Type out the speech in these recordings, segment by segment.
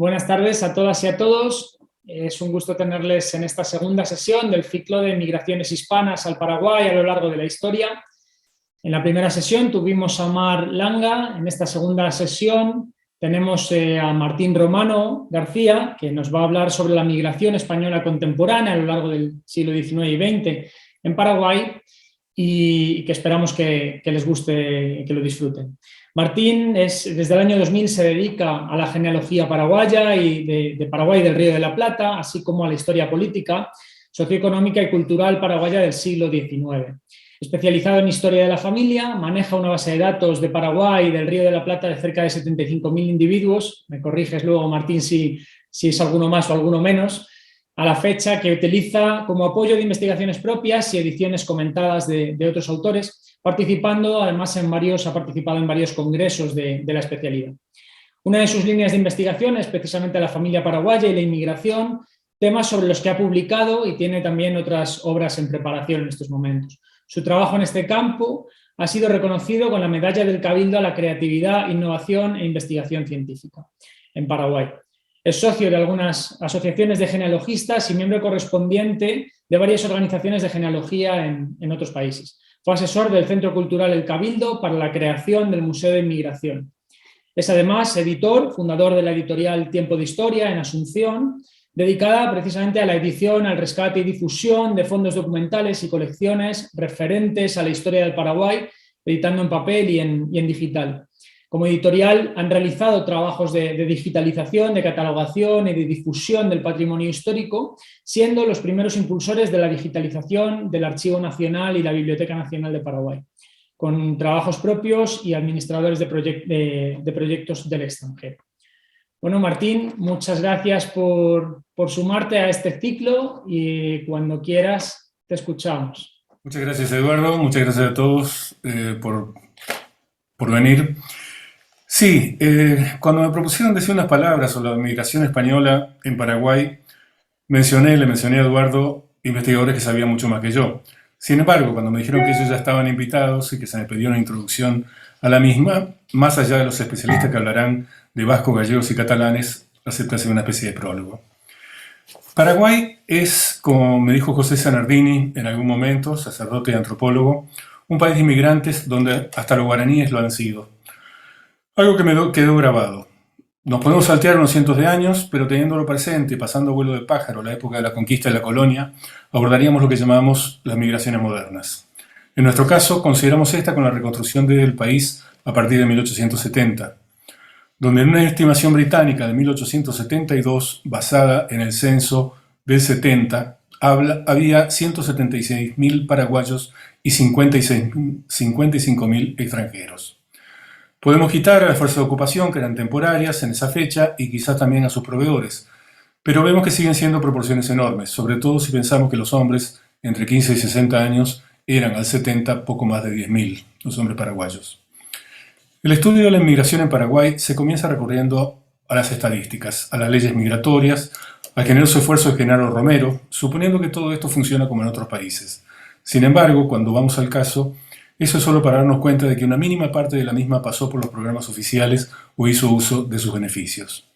Buenas tardes a todas y a todos. Es un gusto tenerles en esta segunda sesión del ciclo de migraciones hispanas al Paraguay a lo largo de la historia. En la primera sesión tuvimos a Mar Langa. En esta segunda sesión tenemos a Martín Romano García, que nos va a hablar sobre la migración española contemporánea a lo largo del siglo XIX y XX en Paraguay, y que esperamos que les guste y que lo disfruten. Martín desde el año 2000 se dedica a la genealogía paraguaya y de Paraguay del Río de la Plata, así como a la historia política, socioeconómica y cultural paraguaya del siglo XIX. Especializado en historia de la familia, maneja una base de datos de Paraguay y del Río de la Plata de cerca de 75.000 individuos. Me corriges luego, Martín, si es alguno más o alguno menos, a la fecha, que utiliza como apoyo de investigaciones propias y ediciones comentadas de otros autores, participando además ha participado en varios congresos de la especialidad. Una de sus líneas de investigación es precisamente la familia paraguaya y la inmigración, temas sobre los que ha publicado y tiene también otras obras en preparación en estos momentos. Su trabajo en este campo ha sido reconocido con la Medalla del Cabildo a la Creatividad, Innovación e Investigación Científica en Paraguay. Es socio de algunas asociaciones de genealogistas y miembro correspondiente de varias organizaciones de genealogía en otros países. Fue asesor del Centro Cultural El Cabildo para la creación del Museo de Inmigración. Es además editor, fundador de la editorial Tiempo de Historia en Asunción, dedicada precisamente a la edición, al rescate y difusión de fondos documentales y colecciones referentes a la historia del Paraguay, editando en papel y en digital. Como editorial han realizado trabajos de digitalización, de catalogación y de difusión del patrimonio histórico, siendo los primeros impulsores de la digitalización del Archivo Nacional y la Biblioteca Nacional de Paraguay, con trabajos propios y administradores de proyectos del extranjero. Bueno, Martín, muchas gracias por sumarte a este ciclo y cuando quieras te escuchamos. Muchas gracias, Eduardo. Muchas gracias a todos por venir. Sí, cuando me propusieron decir unas palabras sobre la migración española en Paraguay, le mencioné a Eduardo investigadores que sabían mucho más que yo. Sin embargo, cuando me dijeron que ellos ya estaban invitados y que se me pedía una introducción a la misma, más allá de los especialistas que hablarán de vascos, gallegos y catalanes, acepté hacer una especie de prólogo. Paraguay es, como me dijo José Zanardini en algún momento, sacerdote y antropólogo, un país de inmigrantes donde hasta los guaraníes lo han sido. Algo que me quedó grabado. Nos podemos saltear unos cientos de años, pero teniéndolo presente y pasando a vuelo de pájaro la época de la conquista de la colonia, abordaríamos lo que llamamos las migraciones modernas. En nuestro caso, consideramos esta con la reconstrucción del país a partir de 1870, donde en una estimación británica de 1872, basada en el censo del 70, había 176.000 paraguayos y 55.000 extranjeros. Podemos quitar a las fuerzas de ocupación, que eran temporarias en esa fecha, y quizás también a sus proveedores, pero vemos que siguen siendo proporciones enormes, sobre todo si pensamos que los hombres entre 15 y 60 años eran al 70 poco más de 10.000, los hombres paraguayos. El estudio de la inmigración en Paraguay se comienza recurriendo a las estadísticas, a las leyes migratorias, al generoso esfuerzo de Genaro Romero, suponiendo que todo esto funciona como en otros países. Sin embargo, cuando vamos al caso, eso es solo para darnos cuenta de que una mínima parte de la misma pasó por los programas oficiales o hizo uso de sus beneficios.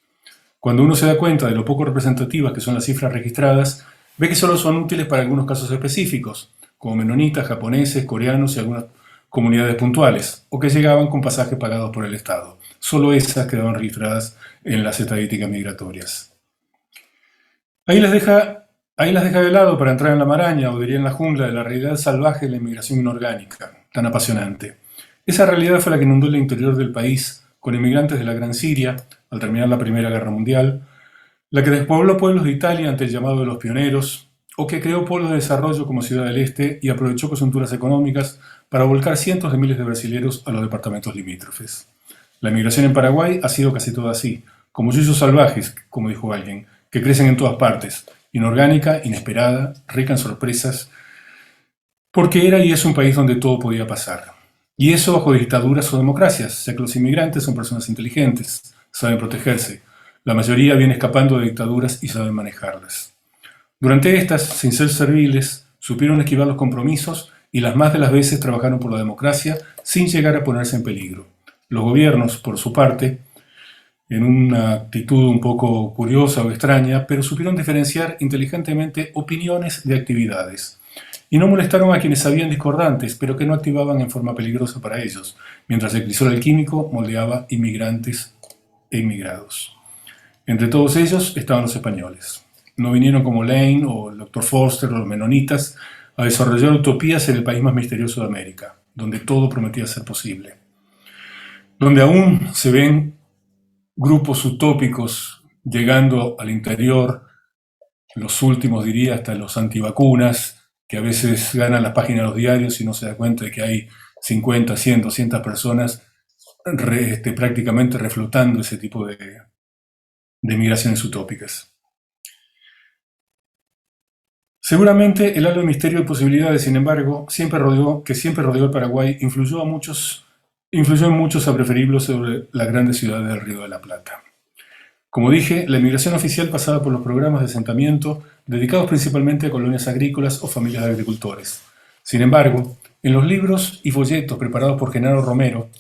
Cuando uno se da cuenta de lo poco representativas que son las cifras registradas, ve que solo son útiles para algunos casos específicos, como menonitas, japoneses, coreanos y algunas comunidades puntuales, o que llegaban con pasajes pagados por el Estado. Solo esas quedaban registradas en las estadísticas migratorias. Ahí las deja de lado para entrar en la maraña, o diría en la jungla, de la realidad salvaje de la inmigración inorgánica, tan apasionante. Esa realidad fue la que inundó el interior del país con inmigrantes de la Gran Siria, al terminar la Primera Guerra Mundial, la que despobló pueblos de Italia ante el llamado de los pioneros, o que creó pueblos de desarrollo como Ciudad del Este y aprovechó coyunturas económicas para volcar cientos de miles de brasileros a los departamentos limítrofes. La inmigración en Paraguay ha sido casi toda así, como yuyos salvajes, como dijo alguien, que crecen en todas partes, inorgánica, inesperada, rica en sorpresas, porque era y es un país donde todo podía pasar. Y eso bajo dictaduras o democracias, ya que los inmigrantes son personas inteligentes, saben protegerse. La mayoría viene escapando de dictaduras y saben manejarlas. Durante estas, sin ser serviles, supieron esquivar los compromisos y las más de las veces trabajaron por la democracia sin llegar a ponerse en peligro. Los gobiernos, por su parte, en una actitud un poco curiosa o extraña, pero supieron diferenciar inteligentemente opiniones de actividades. Y no molestaron a quienes sabían discordantes, pero que no activaban en forma peligrosa para ellos, mientras el crisol alquímico moldeaba inmigrantes e inmigrados. Entre todos ellos estaban los españoles. No vinieron como Lane o el Dr. Foster o los menonitas a desarrollar utopías en el país más misterioso de América, donde todo prometía ser posible. Donde aún se ven grupos utópicos llegando al interior, los últimos diría hasta los antivacunas, que a veces ganan las páginas de los diarios y no se da cuenta de que hay 50, 100, 200 personas prácticamente reflotando ese tipo de migraciones utópicas. Seguramente el halo de misterio y posibilidades, sin embargo, que siempre rodeó el Paraguay, influyó en muchos a preferirlo sobre las grandes ciudades del Río de la Plata. Como dije, la inmigración oficial pasaba por los programas de asentamiento dedicados principalmente a colonias agrícolas o familias de agricultores. Sin embargo, en los libros y folletos preparados por Genaro Romero,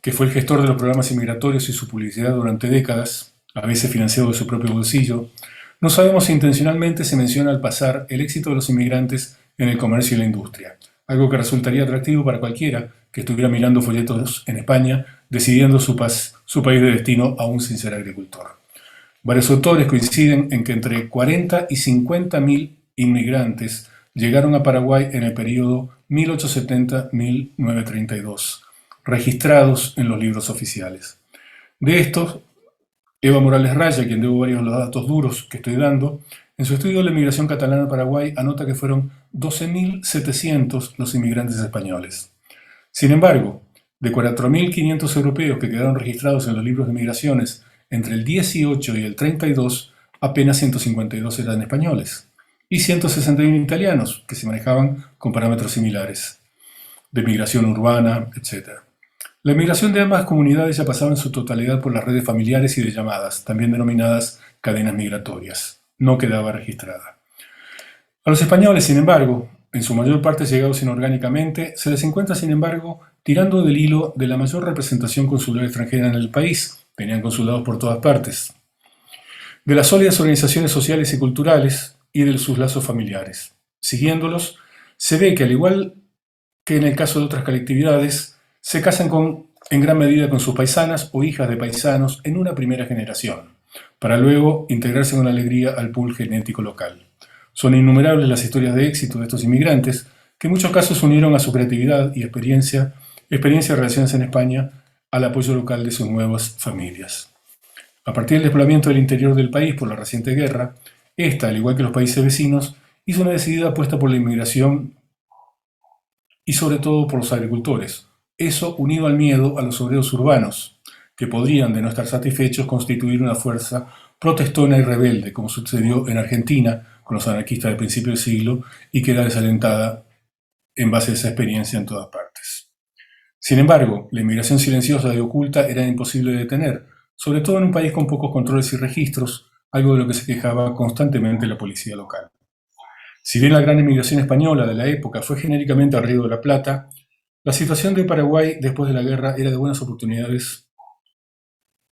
que fue el gestor de los programas inmigratorios y su publicidad durante décadas, a veces financiado de su propio bolsillo, no sabemos si intencionalmente se menciona al pasar el éxito de los inmigrantes en el comercio y la industria, algo que resultaría atractivo para cualquiera que estuviera mirando folletos en España, decidiendo su país de destino aún sin ser agricultor. Varios autores coinciden en que entre 40 y 50 mil inmigrantes llegaron a Paraguay en el periodo 1870-1932, registrados en los libros oficiales. De estos, Eva Morales Raya, quien debo varios de los datos duros que estoy dando, en su estudio de la inmigración catalana a Paraguay anota que fueron 12.700 los inmigrantes españoles. Sin embargo, de 4.500 europeos que quedaron registrados en los libros de migraciones entre el 18 y el 32, apenas 152 eran españoles, y 161 italianos, que se manejaban con parámetros similares, de migración urbana, etc. La migración de ambas comunidades ya pasaba en su totalidad por las redes familiares y de llamadas, también denominadas cadenas migratorias. No quedaba registrada. A los españoles, sin embargo, en su mayor parte llegados inorgánicamente, se les encuentra, sin embargo, tirando del hilo de la mayor representación consular extranjera en el país. Tenían consulados por todas partes. De las sólidas organizaciones sociales y culturales y de sus lazos familiares. Siguiéndolos, se ve que, al igual que en el caso de otras colectividades, se casan en gran medida con sus paisanas o hijas de paisanos en una primera generación, para luego integrarse con alegría al pool genético local. Son innumerables las historias de éxito de estos inmigrantes, que en muchos casos unieron a su creatividad y experiencia de relaciones en España al apoyo local de sus nuevas familias. A partir del despoblamiento del interior del país por la reciente guerra, esta, al igual que los países vecinos, hizo una decidida apuesta por la inmigración y sobre todo por los agricultores. Eso unido al miedo a los obreros urbanos, que podrían, de no estar satisfechos, constituir una fuerza protestona y rebelde, como sucedió en Argentina con los anarquistas del principio del siglo, y que era desalentada en base a esa experiencia en todas partes. Sin embargo, la inmigración silenciosa y oculta era imposible de detener, sobre todo en un país con pocos controles y registros, algo de lo que se quejaba constantemente la policía local. Si bien la gran inmigración española de la época fue genéricamente al Río de la Plata, la situación de Paraguay después de la guerra era de buenas oportunidades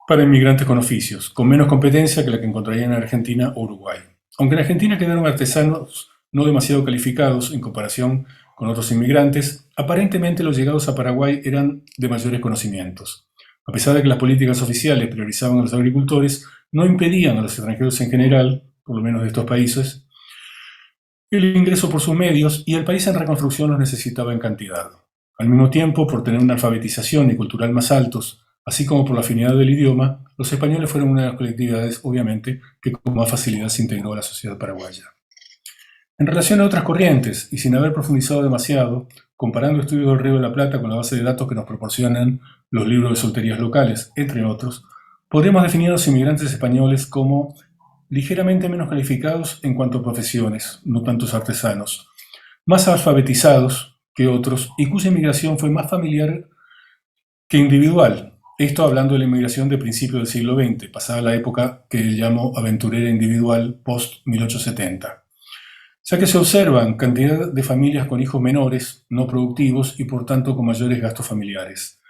para inmigrantes con oficios, con menos competencia que la que encontrarían en Argentina o Uruguay. Aunque en Argentina quedaron artesanos no demasiado calificados en comparación con otros inmigrantes, aparentemente los llegados a Paraguay eran de mayores conocimientos. A pesar de que las políticas oficiales priorizaban a los agricultores, no impedían a los extranjeros en general, por lo menos de estos países, el ingreso por sus medios, y el país en reconstrucción los necesitaba en cantidad. Al mismo tiempo, por tener una alfabetización y cultural más altos, así como por la afinidad del idioma, los españoles fueron una de las colectividades, obviamente, que con más facilidad se integró a la sociedad paraguaya. En relación a otras corrientes, y sin haber profundizado demasiado, comparando estudios del Río de la Plata con la base de datos que nos proporcionan los libros de solterías locales, entre otros, podríamos definir a los inmigrantes españoles como ligeramente menos calificados en cuanto a profesiones, no tantos artesanos, más alfabetizados que otros y cuya inmigración fue más familiar que individual. Esto hablando de la inmigración de principios del siglo XX, pasada la época que él llamó aventurera individual post-1870. Ya que se observan cantidad de familias con hijos menores, no productivos y por tanto con mayores gastos familiares.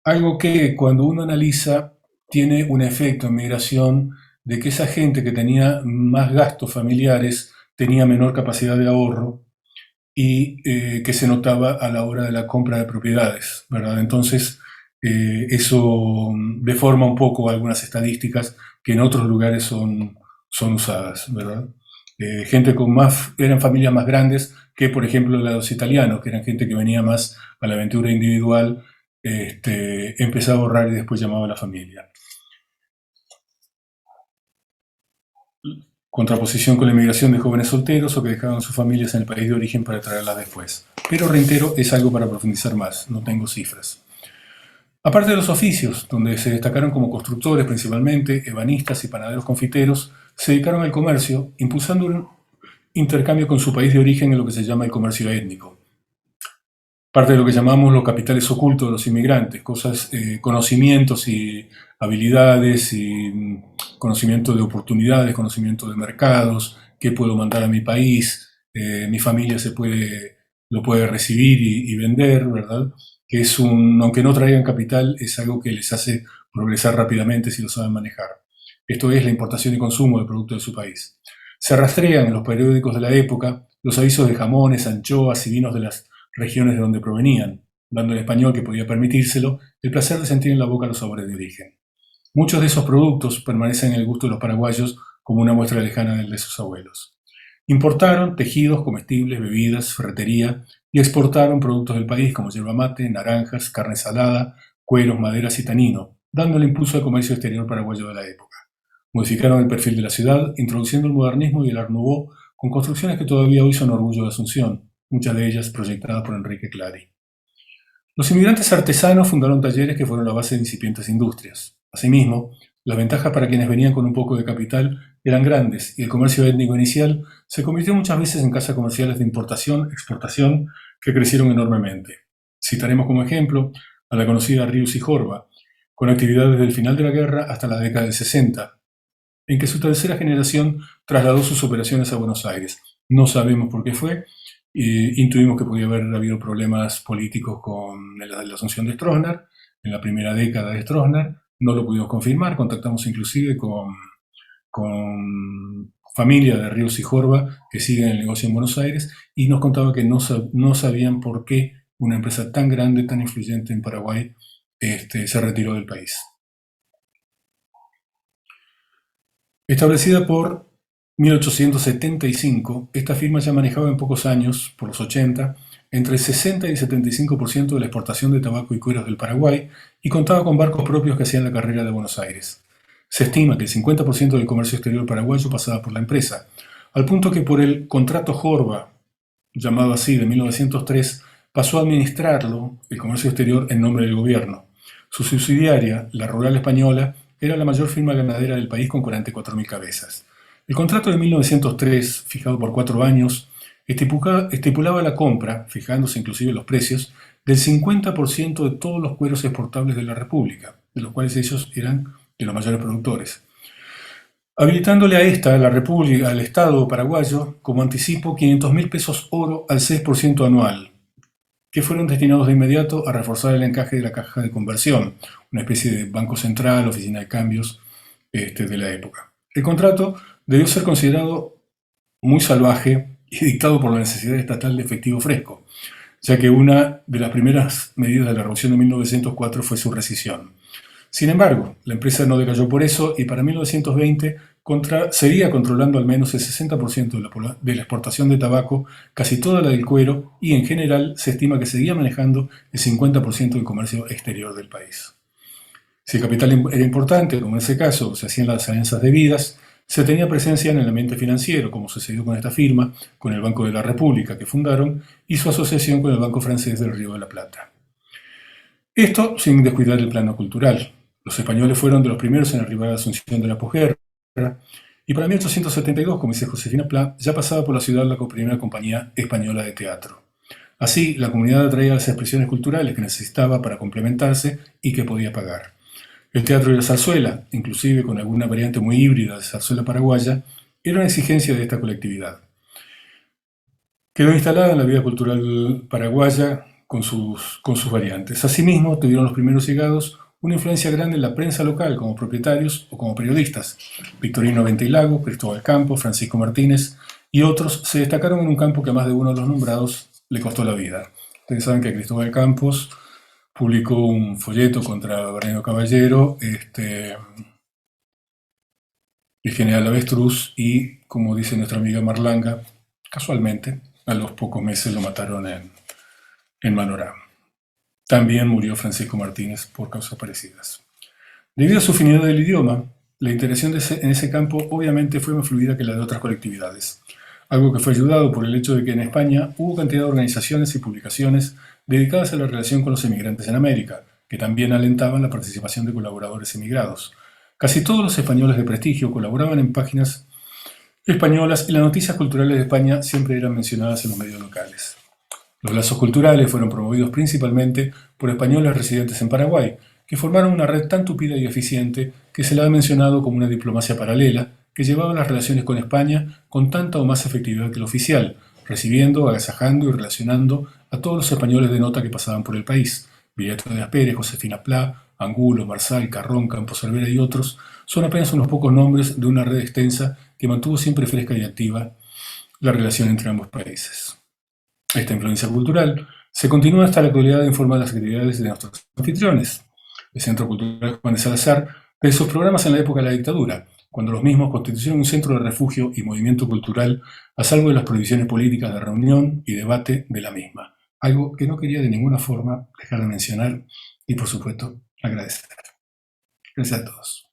Algo que, cuando uno analiza tiene un efecto en migración de que esa gente que tenía más gastos familiares tenía menor capacidad de ahorro y que se notaba a la hora de la compra de propiedades, ¿verdad? Entonces, eso deforma un poco algunas estadísticas que en otros lugares son usadas, ¿verdad? Gente con más, eran familias más grandes que, por ejemplo, los italianos, que eran gente que venía más a la aventura individual, empezaba a ahorrar y después llamaba a la familia. Contraposición con la inmigración de jóvenes solteros o que dejaban sus familias en el país de origen para traerlas después. Pero reitero, es algo para profundizar más, no tengo cifras. Aparte de los oficios, donde se destacaron como constructores principalmente, ebanistas y panaderos confiteros, se dedicaron al comercio, impulsando un intercambio con su país de origen en lo que se llama el comercio étnico. Parte de lo que llamamos los capitales ocultos de los inmigrantes, cosas, conocimientos y habilidades y conocimiento de oportunidades, conocimiento de mercados, qué puedo mandar a mi país, mi familia lo puede recibir y vender, ¿verdad? Que es aunque no traigan capital, es algo que les hace progresar rápidamente si lo saben manejar. Esto es la importación y consumo de productos de su país. Se rastrean en los periódicos de la época los avisos de jamones, anchoas y vinos de las regiones de donde provenían, dando al español que podía permitírselo el placer de sentir en la boca los sabores de origen. Muchos de esos productos permanecen en el gusto de los paraguayos como una muestra lejana del de sus abuelos. Importaron tejidos, comestibles, bebidas, ferretería y exportaron productos del país como yerba mate, naranjas, carne salada, cueros, maderas y tanino, dándole impulso al comercio exterior paraguayo de la época. Modificaron el perfil de la ciudad, introduciendo el modernismo y el Art Nouveau con construcciones que todavía hoy son orgullo de Asunción, muchas de ellas proyectadas por Enrique Clary. Los inmigrantes artesanos fundaron talleres que fueron la base de incipientes industrias. Asimismo, las ventajas para quienes venían con un poco de capital eran grandes y el comercio étnico inicial se convirtió muchas veces en casas comerciales de importación, exportación, que crecieron enormemente. Citaremos como ejemplo a la conocida Ríos y Jorba, con actividad desde el final de la guerra hasta la década del 60, en que su tercera generación trasladó sus operaciones a Buenos Aires. No sabemos por qué fue, intuimos que podía haber habido problemas políticos con la asunción de Stroessner, en la primera década de Stroessner, no lo pudimos confirmar, contactamos inclusive con familia de Ríos y Jorba que siguen el negocio en Buenos Aires y nos contaba que no sabían por qué una empresa tan grande, tan influyente en Paraguay, se retiró del país. Establecida por 1875, esta firma ya manejaba en pocos años, por los 80, entre el 60 y el 75% de la exportación de tabaco y cueros del Paraguay y contaba con barcos propios que hacían la carrera de Buenos Aires. Se estima que el 50% del comercio exterior paraguayo pasaba por la empresa, al punto que por el contrato Jorba, llamado así de 1903, pasó a administrarlo, el comercio exterior, en nombre del gobierno. Su subsidiaria, la Rural Española, era la mayor firma ganadera del país con 44.000 cabezas. El contrato de 1903, fijado por 4 años, estipulaba la compra, fijándose inclusive los precios, del 50% de todos los cueros exportables de la República, de los cuales ellos eran de los mayores productores, habilitándole a la República, al Estado paraguayo, como anticipo 500.000 pesos oro al 6% anual, que fueron destinados de inmediato a reforzar el encaje de la caja de conversión, una especie de banco central, oficina de cambios de la época. El contrato debió ser considerado muy salvaje y dictado por la necesidad estatal de efectivo fresco, ya que una de las primeras medidas de la Revolución de 1904 fue su rescisión. Sin embargo, la empresa no decayó por eso y para 1920 seguía controlando al menos el 60% de la exportación de tabaco, casi toda la del cuero y en general se estima que seguía manejando el 50% del comercio exterior del país. Si el capital era importante, como en ese caso se hacían las alianzas debidas, se tenía presencia en el ambiente financiero, como sucedió con esta firma, con el Banco de la República que fundaron y su asociación con el Banco Francés del Río de la Plata. Esto sin descuidar el plano cultural. Los españoles fueron de los primeros en arribar a la Asunción de la posguerra, y para 1872, como dice Josefina Pla, ya pasaba por la ciudad la primera compañía española de teatro. Así, la comunidad atraía las expresiones culturales que necesitaba para complementarse y que podía pagar. El teatro y la zarzuela, inclusive con alguna variante muy híbrida de zarzuela paraguaya, era una exigencia de esta colectividad. Quedó instalada en la vida cultural paraguaya con sus variantes. Asimismo, tuvieron los primeros llegados una influencia grande en la prensa local como propietarios o como periodistas. Victorino Venteilago, Cristóbal Campos, Francisco Martínez y otros se destacaron en un campo que a más de uno de los nombrados le costó la vida. Ustedes saben que Cristóbal Campos publicó un folleto contra Bernardo Caballero, el general Avestruz, y, como dice nuestra amiga Marlanga, casualmente, a los pocos meses lo mataron en Manorá. También murió Francisco Martínez por causas parecidas. Debido a su afinidad del idioma, la integración en ese campo obviamente fue más fluida que la de otras colectividades, algo que fue ayudado por el hecho de que en España hubo cantidad de organizaciones y publicaciones dedicadas a la relación con los emigrantes en América, que también alentaban la participación de colaboradores emigrados. Casi todos los españoles de prestigio colaboraban en páginas españolas y las noticias culturales de España siempre eran mencionadas en los medios locales. Los lazos culturales fueron promovidos principalmente por españoles residentes en Paraguay, que formaron una red tan tupida y eficiente que se la ha mencionado como una diplomacia paralela que llevaba las relaciones con España con tanta o más efectividad que la oficial, recibiendo, agasajando y relacionando a todos los españoles de nota que pasaban por el país. Viriato de Aspere, Josefina Pla, Angulo, Marsal, Carrón, Campos Cervera y otros son apenas unos pocos nombres de una red extensa que mantuvo siempre fresca y activa la relación entre ambos países. Esta influencia cultural se continúa hasta la actualidad en forma de las actividades de nuestros anfitriones. El Centro Cultural Juan de Salazar, de sus programas en la época de la dictadura, cuando los mismos constituyeron un centro de refugio y movimiento cultural a salvo de las prohibiciones políticas de reunión y debate de la misma. Algo que no quería de ninguna forma dejar de mencionar y, por supuesto, agradecer. Gracias a todos.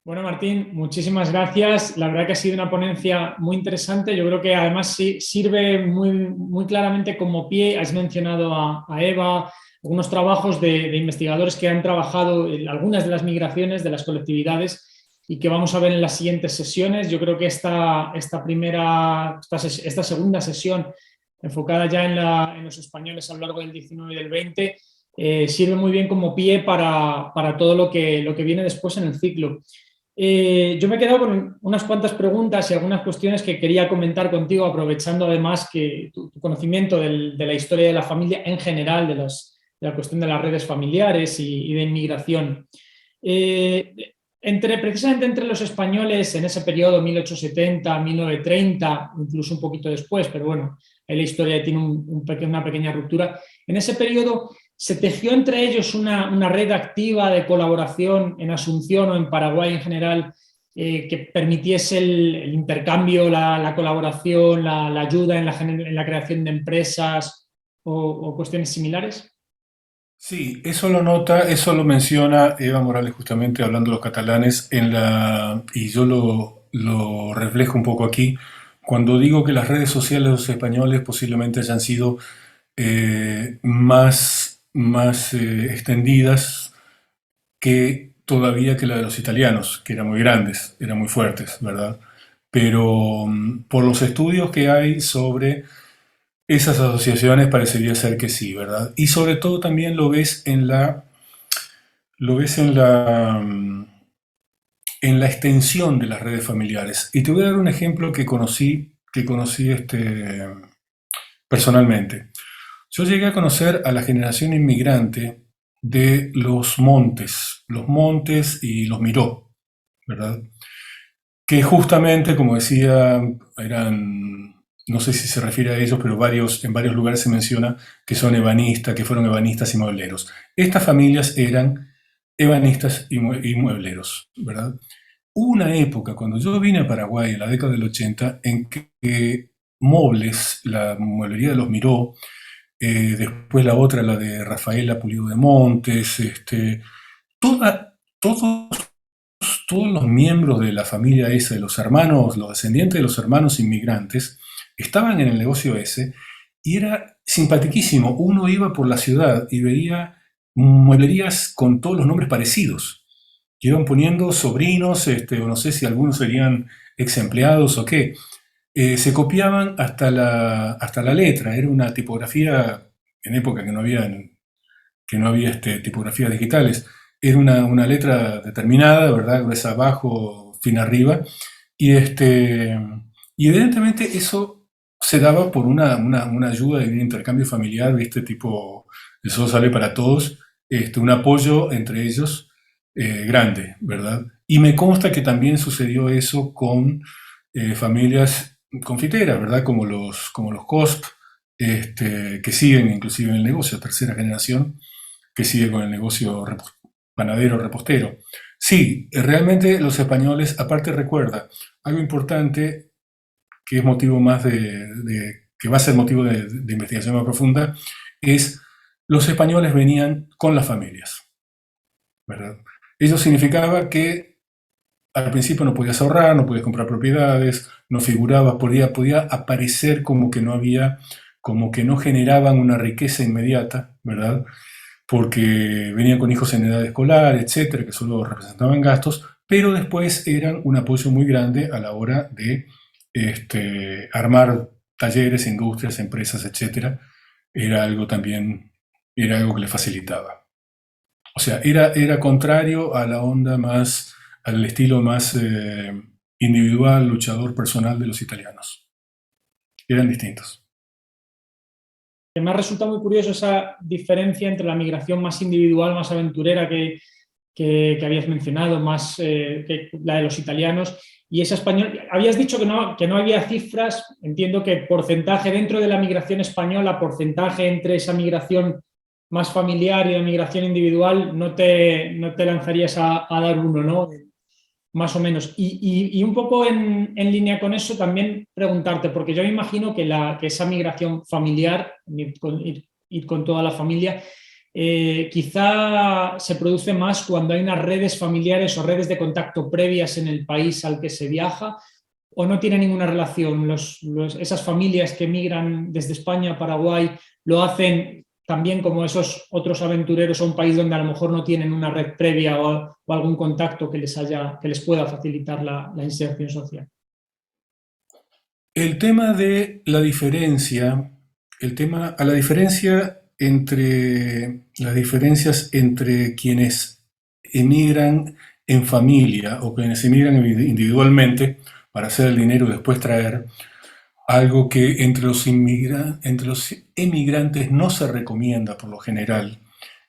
Bueno, Martín, muchísimas gracias. La verdad que ha sido una ponencia muy interesante. Yo creo que además sirve muy claramente como pie. Has mencionado a Eva, algunos trabajos de investigadores que han trabajado en algunas de las migraciones de las colectividades y que vamos a ver en las siguientes sesiones. Yo creo que esta segunda sesión, enfocada ya en los españoles a lo largo del 19 y del 20, sirve muy bien como pie para todo lo que viene después en el ciclo. Yo me he quedado con unas cuantas preguntas y algunas cuestiones que quería comentar contigo, aprovechando además que tu conocimiento de la historia de la familia en general, de la cuestión de las redes familiares y de inmigración. Precisamente entre los españoles en ese periodo, 1870, 1930, incluso un poquito después, pero bueno, ahí la historia tiene una pequeña ruptura. En ese periodo se tejió entre ellos una red activa de colaboración en Asunción o en Paraguay en general, que permitiese el intercambio, la colaboración, la ayuda en la creación de empresas o cuestiones similares. Sí, eso lo menciona Eva Morales justamente hablando de los catalanes y yo lo reflejo un poco aquí, cuando digo que las redes sociales de los españoles posiblemente hayan sido más extendidas todavía que la de los italianos, que eran muy grandes, eran muy fuertes, ¿verdad? Pero por los estudios que hay sobre esas asociaciones parecería ser que sí, ¿verdad? Y sobre todo también lo ves en la extensión de las redes familiares. Y te voy a dar un ejemplo que conocí personalmente. Yo llegué a conocer a la generación inmigrante de los Montes y los Miró, ¿verdad? Que justamente, como decía, no sé si se refiere a ellos, pero en varios lugares se menciona que que fueron ebanistas y muebleros. Estas familias eran ebanistas y muebleros, ¿verdad? Hubo una época, cuando yo vine a Paraguay en la década del 80, en que Mobles, la mueblería de los Miró, después la otra, la de Rafaela Pulido de Montes, todos los miembros de la familia esa, de los hermanos, los descendientes de los hermanos inmigrantes, estaban en el negocio ese y era simpaticísimo. Uno iba por la ciudad y veía mueblerías con todos los nombres parecidos. Que iban poniendo sobrinos, o no sé si algunos serían ex empleados o qué. Se copiaban hasta la letra. Era una tipografía en época que no había tipografías digitales. Era una letra determinada, ¿verdad? Gruesa abajo, fina arriba. Y evidentemente eso se daba por una ayuda y un intercambio familiar, ¿viste? Tipo, el sol sale para todos. un apoyo entre ellos grande, ¿verdad? Y me consta que también sucedió eso con familias confiteras, ¿verdad? Como los COSP, que siguen inclusive en el negocio, tercera generación, que sigue con el negocio panadero repostero. Sí, realmente los españoles, aparte recuerda, algo importante que es motivo más que va a ser motivo de investigación más profunda, es los españoles venían con las familias, ¿verdad? Ello significaba que al principio no podías ahorrar, no podías comprar propiedades, no figuraba, podía aparecer como que no había, como que no generaban una riqueza inmediata, ¿verdad? Porque venían con hijos en edad escolar, etcétera, que solo representaban gastos, pero después eran un apoyo muy grande a la hora de armar talleres, industrias, empresas, etcétera. Era algo también, era algo que le facilitaba. O sea, era contrario a la onda más, al estilo más individual, luchador personal de los italianos. Eran distintos. Me ha resultado muy curioso esa diferencia entre la migración más individual, más aventurera que habías mencionado, más que la de los italianos, y esa española. Habías dicho que no había cifras, entiendo que porcentaje dentro de la migración española, porcentaje entre esa migración más familiar y la migración individual, no te lanzarías a dar uno, ¿no? Más o menos. Y un poco en línea con eso, también preguntarte, porque yo me imagino que esa migración familiar, ir con toda la familia, quizá se produce más cuando hay unas redes familiares o redes de contacto previas en el país al que se viaja, o no tiene ninguna relación. Esas familias que migran desde España a Paraguay lo hacen también como esos otros aventureros a un país donde a lo mejor no tienen una red previa o algún contacto que les pueda facilitar la inserción social. El tema de la diferencia, a la diferencia entre las diferencias entre quienes emigran en familia o quienes emigran individualmente para hacer el dinero y después traer, algo que entre los emigrantes no se recomienda por lo general,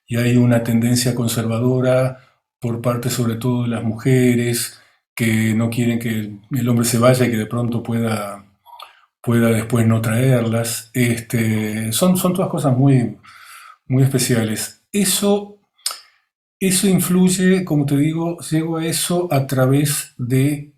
y hay una tendencia conservadora por parte sobre todo de las mujeres que no quieren que el hombre se vaya y que de pronto pueda después no traerlas. Son todas cosas muy especiales. Eso influye, como te digo, llego a eso a través de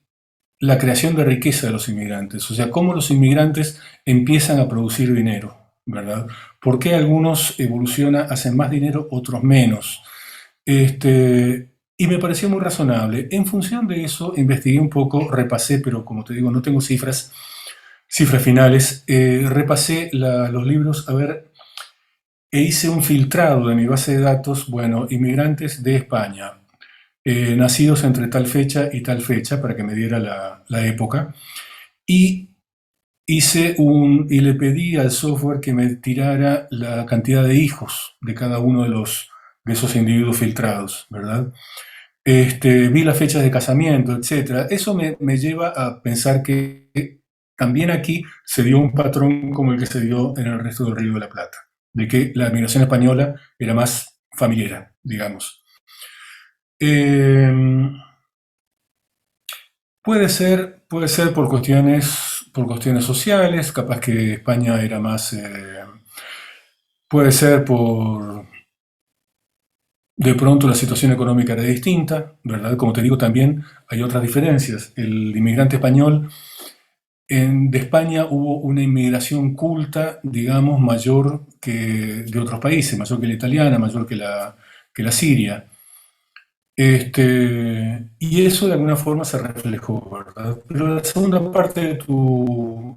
la creación de riqueza de los inmigrantes, o sea, cómo los inmigrantes empiezan a producir dinero, ¿verdad? ¿Por qué algunos evolucionan, hacen más dinero, otros menos? Y me pareció muy razonable. En función de eso, investigué un poco, repasé, pero como te digo, no tengo cifras finales. Repasé los libros, a ver, e hice un filtrado de mi base de datos, bueno, inmigrantes de España, nacidos entre tal fecha y tal fecha, para que me diera la época, y y le pedí al software que me tirara la cantidad de hijos de cada uno de esos individuos filtrados, ¿verdad? Vi las fechas de casamiento, etcétera. Eso me lleva a pensar que también aquí se dio un patrón como el que se dio en el resto del Río de la Plata, de que la migración española era más familiar, digamos. Eh, puede ser por cuestiones sociales, capaz que España era más, puede ser por, de pronto la situación económica era distinta, ¿verdad? Como te digo, también hay otras diferencias. El inmigrante español, de España hubo una inmigración culta, digamos, mayor que de otros países, mayor que la italiana, mayor que la siria. Y eso de alguna forma se reflejó, ¿verdad? Pero la segunda parte de tu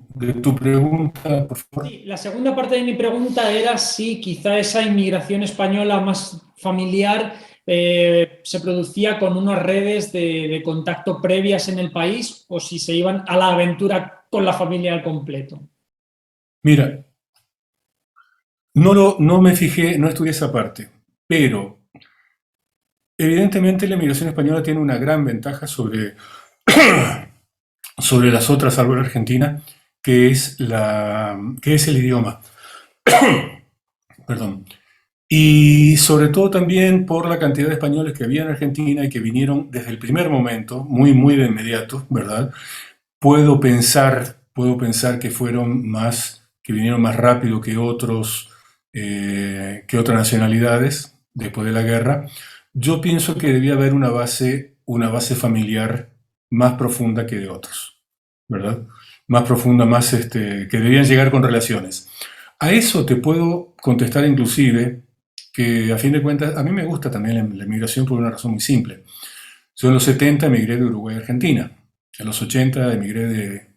pregunta, por favor. Sí, la segunda parte de mi pregunta era si quizá esa inmigración española más familiar se producía con unas redes de contacto previas en el país o si se iban a la aventura con la familia al completo. Mira, no me fijé, no estudié esa parte, pero evidentemente la inmigración española tiene una gran ventaja sobre las otras, salvo la Argentina, que es el idioma. Perdón. Y sobre todo también por la cantidad de españoles que había en Argentina y que vinieron desde el primer momento, muy, muy de inmediato, ¿verdad? Puedo pensar que que vinieron más rápido que otras nacionalidades después de la guerra. Yo pienso que debía haber una base familiar más profunda que de otros, ¿verdad? Más profunda, que debían llegar con relaciones. A eso te puedo contestar inclusive que a fin de cuentas, a mí me gusta también la inmigración por una razón muy simple. Yo en los 70 emigré de Uruguay a Argentina. En los 80 emigré de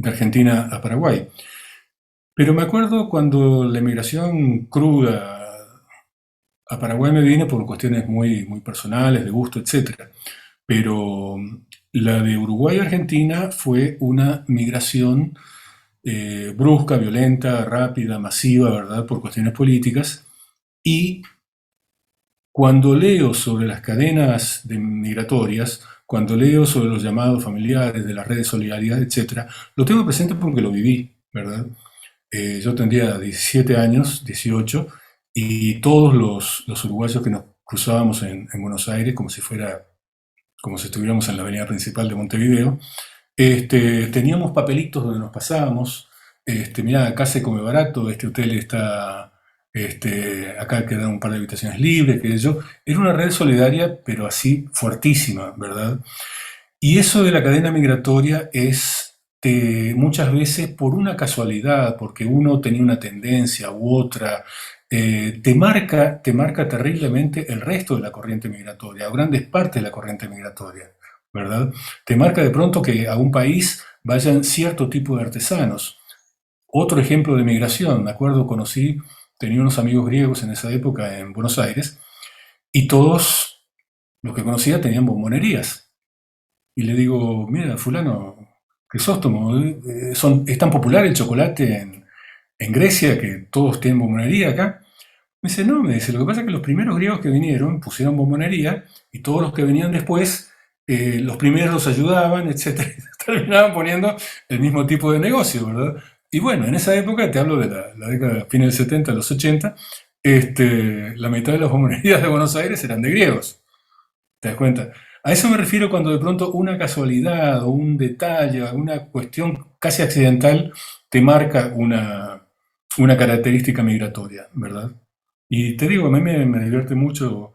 Argentina a Paraguay. Pero me acuerdo cuando la emigración cruda a Paraguay me vine por cuestiones muy, muy personales, de gusto, etcétera. Pero la de Uruguay a Argentina fue una migración brusca, violenta, rápida, masiva, ¿verdad? Por cuestiones políticas. Y cuando leo sobre las cadenas migratorias, cuando leo sobre los llamados familiares, de las redes de solidaridad, etcétera, lo tengo presente porque lo viví, ¿verdad? Yo tendría 17 años, 18, y todos los uruguayos que nos cruzábamos en Buenos Aires, como si estuviéramos en la avenida principal de Montevideo, teníamos papelitos donde nos pasábamos, mirá, acá se come barato, este hotel está, acá quedan un par de habitaciones libres, que yo. Era una red solidaria, pero así fuertísima, ¿verdad? Y eso de la cadena migratoria es muchas veces por una casualidad, porque uno tenía una tendencia u otra, te marca terriblemente el resto de la corriente migratoria, o grandes partes de la corriente migratoria, ¿verdad? Te marca de pronto que a un país vayan cierto tipo de artesanos. Otro ejemplo de migración, me acuerdo, tenía unos amigos griegos en esa época en Buenos Aires, y todos los que conocía tenían bombonerías. Y le digo, mira, fulano, Crisóstomo, es tan popular el chocolate en Grecia que todos tienen bombonería acá. Me dice, no, me dice, lo que pasa es que los primeros griegos que vinieron pusieron bombonería y todos los que venían después, los primeros los ayudaban, etcétera. Terminaban poniendo el mismo tipo de negocio, ¿verdad? Y bueno, en esa época, te hablo de la década, fines del 70, los 80, la mitad de las bombonerías de Buenos Aires eran de griegos. ¿Te das cuenta? A eso me refiero cuando de pronto una casualidad o un detalle, una cuestión casi accidental te marca una característica migratoria, ¿verdad? Y te digo, a mí me divierte mucho,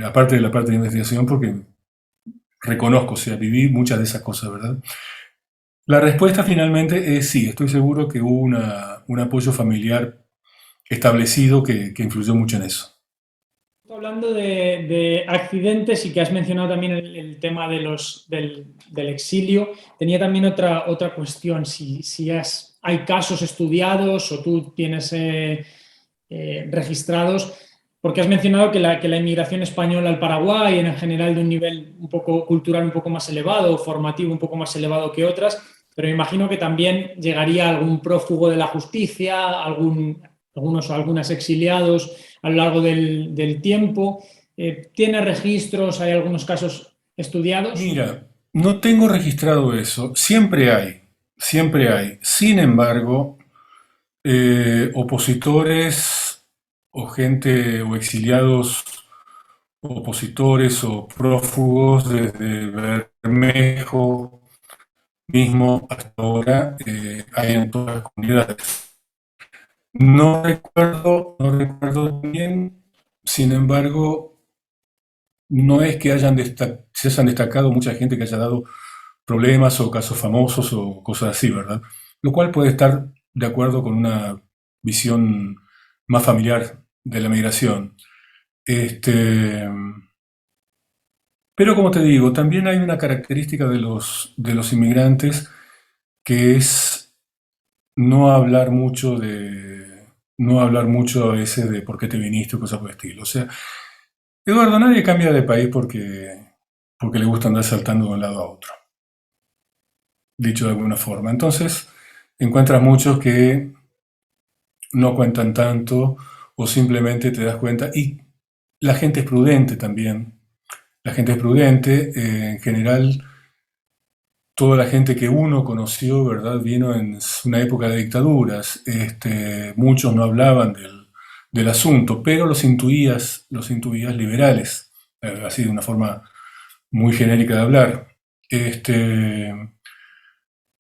aparte de la parte de investigación, porque reconozco, o sea, viví muchas de esas cosas, ¿verdad? La respuesta finalmente es sí, estoy seguro que hubo un apoyo familiar establecido que influyó mucho en eso. Hablando de accidentes y que has mencionado también el tema del exilio, tenía también otra cuestión, si hay casos estudiados o tú tienes registrados, porque has mencionado que la inmigración española al Paraguay en general de un nivel un poco cultural un poco más elevado, formativo un poco más elevado que otras, pero me imagino que también llegaría algún prófugo de la justicia, algunos o algunas exiliados a lo largo del tiempo. ¿Tiene registros? ¿Hay algunos casos estudiados? Mira, no tengo registrado eso. Siempre hay, siempre hay. Sin embargo, opositores o gente o exiliados opositores o prófugos desde Bermejo mismo hasta ahora, hay en todas las comunidades. No recuerdo bien, sin embargo, no es que se hayan destacado mucha gente que haya dado problemas o casos famosos o cosas así, ¿verdad? Lo cual puede estar de acuerdo con una visión más familiar de la migración. Este, pero como te digo, también hay una característica de los inmigrantes que es no hablar mucho no hablar mucho a veces de por qué te viniste o cosas por el estilo. O sea, Eduardo, nadie cambia de país porque le gusta andar saltando de un lado a otro, dicho de alguna forma. Entonces, encuentras muchos que no cuentan tanto o simplemente te das cuenta. Y la gente es prudente también. La gente es prudente. En general, toda la gente que uno conoció, ¿verdad? Vino en una época de dictaduras. Muchos no hablaban del asunto, pero los intuías liberales, así de una forma muy genérica de hablar.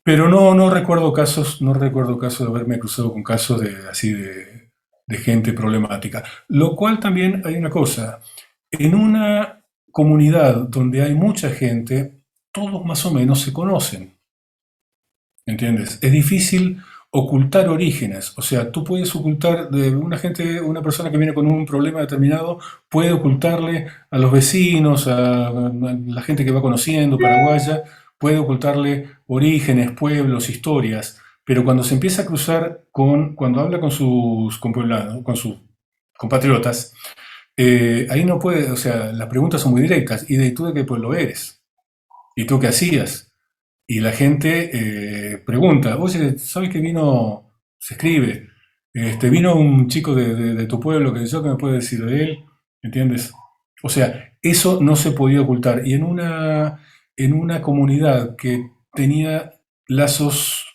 Pero no recuerdo casos, no recuerdo casos de haberme cruzado con casos de gente problemática. Lo cual también hay una cosa, en una comunidad donde hay mucha gente, todos más o menos se conocen, ¿entiendes? Es difícil ocultar orígenes, o sea, tú puedes ocultar de una persona que viene con un problema determinado, puede ocultarle a los vecinos, a la gente que va conociendo, paraguaya, puede ocultarle orígenes, pueblos, historias, pero cuando se empieza a cruzar cuando habla con sus compueblanos, con sus compatriotas, ahí no puede, o sea, las preguntas son muy directas, ¿y de tú de qué pueblo eres? ¿Y tú qué hacías? Y la gente pregunta, oye, ¿sabes que vino? Se escribe, vino un chico de tu pueblo que yo que me puede decir de él, ¿entiendes? O sea, eso no se podía ocultar. Y en una comunidad que tenía lazos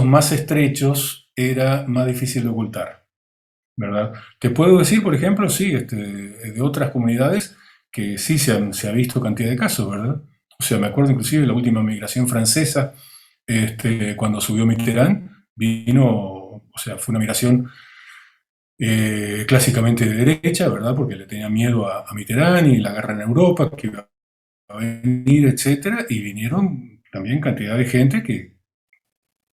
más estrechos, era más difícil de ocultar, ¿verdad? Te puedo decir, por ejemplo, sí, de otras comunidades que sí se ha visto cantidad de casos, ¿verdad? O sea, me acuerdo inclusive de la última migración francesa, cuando subió Mitterrand, vino, o sea, fue una migración clásicamente de derecha, ¿verdad? Porque le tenía miedo a Mitterrand y la guerra en Europa, que iba a venir, etcétera, y vinieron también cantidad de gente que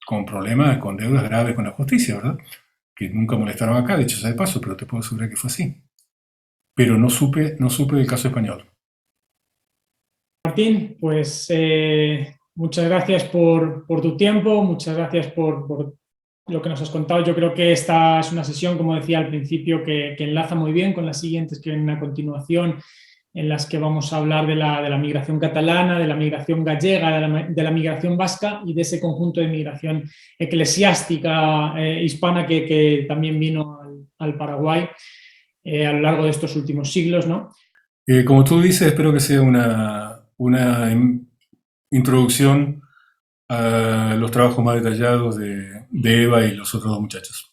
con problemas, con deudas graves con la justicia, ¿verdad? Que nunca molestaron acá, de hecho, sea de paso, pero te puedo asegurar que fue así. Pero no supe del caso español. Martín, pues muchas gracias por tu tiempo, muchas gracias por lo que nos has contado. Yo creo que esta es una sesión, como decía al principio, que enlaza muy bien con las siguientes que vienen a continuación, en las que vamos a hablar de la migración catalana, de la migración gallega, de la migración vasca y de ese conjunto de migración eclesiástica hispana que también vino al Paraguay a lo largo de estos últimos siglos, ¿no? Como tú dices, espero que sea una introducción a los trabajos más detallados de Eva y los otros dos muchachos.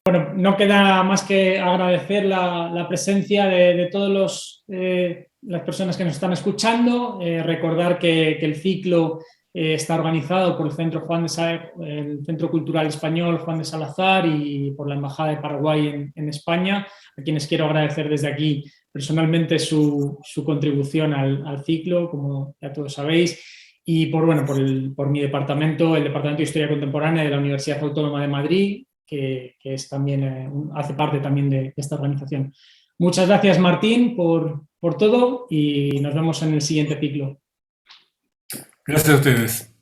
Bueno, no queda más que agradecer la presencia de todas las personas que nos están escuchando, recordar que el ciclo está organizado por el el Centro Cultural Español Juan de Salazar y por la Embajada de Paraguay en España, a quienes quiero agradecer desde aquí personalmente su contribución al ciclo, como ya todos sabéis, y por mi departamento, el Departamento de Historia Contemporánea de la Universidad Autónoma de Madrid, que es también, hace parte también de esta organización. Muchas gracias, Martín, por todo y nos vemos en el siguiente ciclo. Gracias a ustedes.